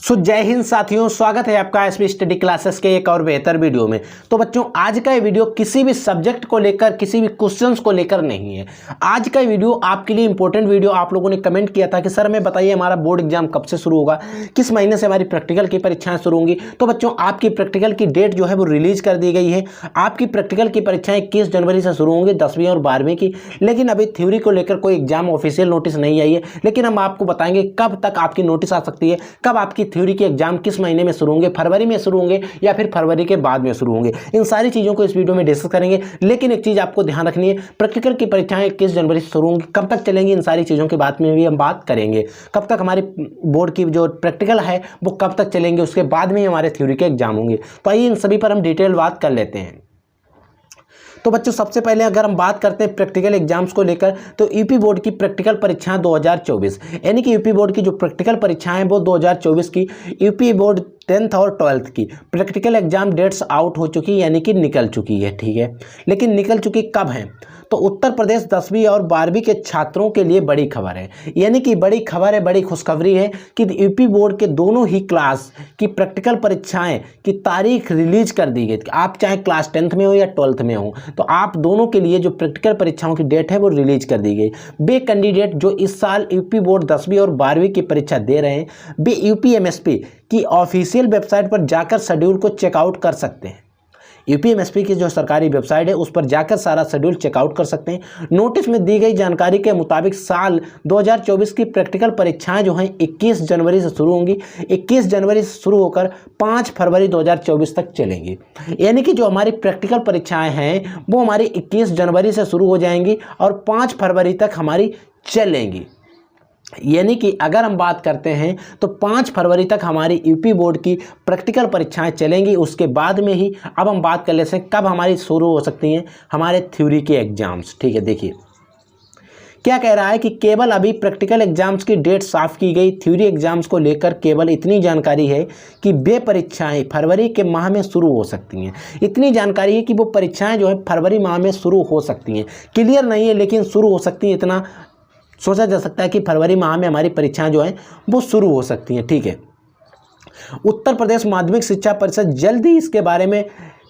जय हिंद साथियों, स्वागत है आपका एसपी स्टडी क्लासेस के एक और बेहतर वीडियो में। तो बच्चों, आज का ये वीडियो किसी भी सब्जेक्ट को लेकर, किसी भी क्वेश्चंस को लेकर नहीं है। आज का वीडियो आपके लिए इंपॉर्टेंट वीडियो। आप लोगों ने कमेंट किया था कि सर हमें बताइए हमारा बोर्ड एग्जाम कब से शुरू होगा, किस महीने से हमारी प्रैक्टिकल की परीक्षाएं शुरू होंगी। तो बच्चों, आपकी प्रैक्टिकल की डेट जो है वो रिलीज कर दी गई है। आपकी प्रैक्टिकल की परीक्षाएं 21 जनवरी से शुरू होंगी, 10वीं और 12वीं की। लेकिन अभी थ्योरी को लेकर कोई एग्जाम ऑफिशियल नोटिस नहीं आई है, लेकिन हम आपको बताएंगे कब तक आपकी नोटिस आ सकती है, कब आपकी थ्योरी के एग्जाम किस महीने में शुरू होंगे, फरवरी में शुरू होंगे या फिर फरवरी के बाद में शुरू होंगे। इन सारी चीज़ों को इस वीडियो में डिस्कस करेंगे। लेकिन एक चीज़ आपको ध्यान रखनी है, प्रैक्टिकल की परीक्षाएं 21 जनवरी से शुरू होंगी, कब तक चलेंगी, इन सारी चीज़ों के बारे में भी हम बात करेंगे। कब तक हमारी बोर्ड की जो प्रैक्टिकल है वो कब तक चलेंगे, उसके बाद में हमारे थ्योरी के एग्जाम होंगे। तो आइए इन सभी पर हम डिटेल बात कर लेते हैं। तो बच्चों, सबसे पहले अगर हम बात करते हैं प्रैक्टिकल एग्जाम्स को लेकर, तो यूपी बोर्ड की प्रैक्टिकल परीक्षाएं 2024, यानी कि यूपी बोर्ड की जो प्रैक्टिकल परीक्षाएं वो 2024 की, यूपी बोर्ड 10th और 12th की प्रैक्टिकल एग्जाम डेट्स आउट हो चुकी, यानी कि निकल चुकी है। ठीक है, लेकिन निकल चुकी कब है? तो उत्तर प्रदेश 10वीं और 12वीं के छात्रों के लिए बड़ी खबर है, यानी कि बड़ी खबर है, बड़ी खुशखबरी है कि यूपी बोर्ड के दोनों ही क्लास की प्रैक्टिकल परीक्षाएं की तारीख रिलीज कर दी गई। आप चाहे क्लास 10th में हो या 12th में हो, तो आप दोनों के लिए जो प्रैक्टिकल परीक्षाओं की डेट है वो रिलीज कर दी गई। वे कैंडिडेट जो इस साल यूपी बोर्ड 10वीं और 12वीं की परीक्षा दे रहे हैं, वे यूपीएमएसपी की ऑफिशियल वेबसाइट पर जाकर शेड्यूल को चेकआउट कर सकते हैं। यूपीएमएसपी की जो सरकारी वेबसाइट है उस पर जाकर सारा शेड्यूल चेकआउट कर सकते हैं। नोटिस में दी गई जानकारी के मुताबिक साल 2024 की प्रैक्टिकल परीक्षाएं जो हैं 21 जनवरी से शुरू होंगी। 21 जनवरी से शुरू होकर 5 फरवरी 2024 तक चलेंगी। यानी कि जो हमारी प्रैक्टिकल परीक्षाएं हैं वो हमारी 21 जनवरी से शुरू हो जाएंगी और 5 फरवरी तक हमारी चलेंगी। यानी कि अगर हम बात करते हैं तो 5 फरवरी तक हमारी यूपी बोर्ड की प्रैक्टिकल परीक्षाएं चलेंगी। उसके बाद में ही अब हम बात कर लेते हैं कब हमारी शुरू हो सकती हैं हमारे थ्योरी के एग्जाम्स। ठीक है, देखिए क्या कह रहा है कि केवल अभी प्रैक्टिकल एग्जाम्स की डेट साफ की गई। थ्योरी एग्जाम्स को लेकर केवल इतनी जानकारी है कि वे परीक्षाएं फरवरी के माह में शुरू हो सकती हैं। इतनी जानकारी है कि वो परीक्षाएं जो है फरवरी माह में शुरू हो सकती हैं। क्लियर नहीं है, लेकिन शुरू हो सकती हैं, इतना सोचा जा सकता है कि फरवरी माह में हमारी परीक्षाएं जो हैं वो शुरू हो सकती हैं। ठीक है, उत्तर प्रदेश माध्यमिक शिक्षा परिषद जल्द ही इसके बारे में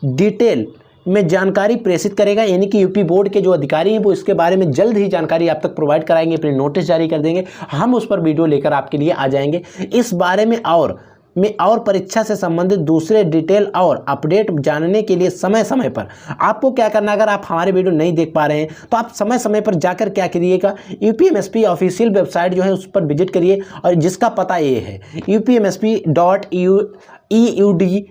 डिटेल में जानकारी प्रेषित करेगा, यानी कि यूपी बोर्ड के जो अधिकारी हैं वो इसके बारे में जल्द ही जानकारी आप तक प्रोवाइड कराएंगे, अपनी नोटिस जारी कर देंगे। हम उस पर वीडियो लेकर आपके लिए आ जाएंगे। इस बारे में और परीक्षा से संबंधित दूसरे डिटेल और अपडेट जानने के लिए समय समय पर आपको क्या करना, अगर आप हमारे वीडियो नहीं देख पा रहे हैं तो आप समय समय पर जाकर क्या करिएगा, यूपीएमएसपी ऑफिशियल वेबसाइट जो है उस पर विजिट करिए, और जिसका पता ये है upmsp.edu.in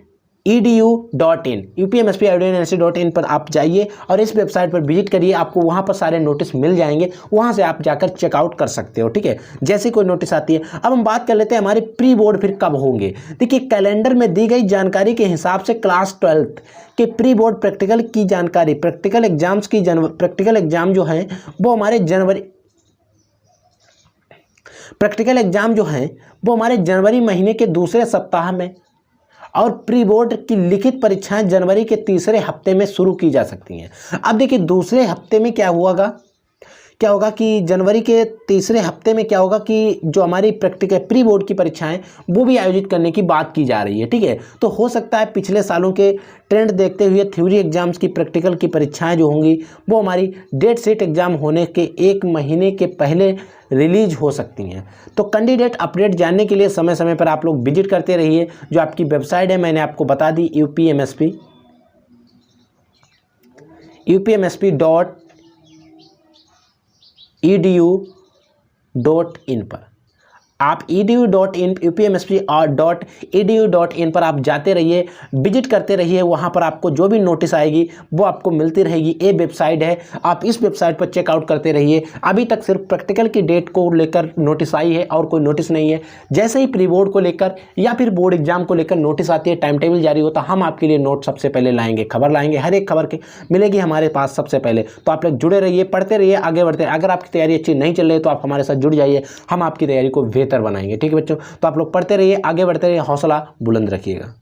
upmsp.edu.in पर आप जाइए और इस वेबसाइट पर विजिट करिए। आपको वहाँ पर सारे नोटिस मिल जाएंगे, वहाँ से आप जाकर चेकआउट कर सकते हो। ठीक है, जैसे कोई नोटिस आती है। अब हम बात कर लेते हैं हमारे प्री बोर्ड फिर कब होंगे। देखिए, कैलेंडर में दी गई जानकारी के हिसाब से क्लास 12th के प्री बोर्ड प्रैक्टिकल की जानकारी, प्रैक्टिकल एग्जाम जो हैं वो हमारे प्रैक्टिकल एग्जाम जो हैं वो हमारे जनवरी महीने के दूसरे सप्ताह में, और प्री बोर्ड की लिखित परीक्षाएं जनवरी के तीसरे हफ्ते में शुरू की जा सकती हैं। अब देखिए, दूसरे हफ्ते में क्या होगा कि जनवरी के तीसरे हफ्ते में क्या होगा कि जो हमारी प्रैक्टिकल प्री बोर्ड की परीक्षाएं वो भी आयोजित करने की बात की जा रही है। ठीक है, तो हो सकता है पिछले सालों के ट्रेंड देखते हुए थ्योरी एग्जाम्स की प्रैक्टिकल की परीक्षाएं जो होंगी वो हमारी डेट सेट एग्जाम होने के 1 महीने के पहले रिलीज हो सकती हैं। तो कैंडिडेट अपडेट जानने के लिए समय समय पर आप लोग विजिट करते रहिए। जो आपकी वेबसाइट है मैंने आपको बता दी, upmsp.edu.in पर आप upmsp.edu.in पर आप जाते रहिए, विजिट करते रहिए। वहाँ पर आपको जो भी नोटिस आएगी वो आपको मिलती रहेगी। ये वेबसाइट है, आप इस वेबसाइट पर चेकआउट करते रहिए। अभी तक सिर्फ प्रैक्टिकल की डेट को लेकर नोटिस आई है और कोई नोटिस नहीं है। जैसे ही प्री बोर्ड को लेकर या फिर बोर्ड एग्जाम को लेकर नोटिस आती है, टाइम टेबल जारी होता, हम आपके लिए नोट सबसे पहले लाएंगे, खबर लाएंगे। हर एक खबर की मिलेगी हमारे पास सबसे पहले। तो आप लोग जुड़े रहिए, पढ़ते रहिए, आगे बढ़ते रहिए। अगर आपकी तैयारी अच्छी नहीं चल रही तो आप हमारे साथ जुड़ जाइए, हम आपकी तैयारी को बेहतर बनाएंगे। ठीक है बच्चों, तो आप लोग पढ़ते रहिए, आगे बढ़ते रहिए, हौसला बुलंद रखिएगा।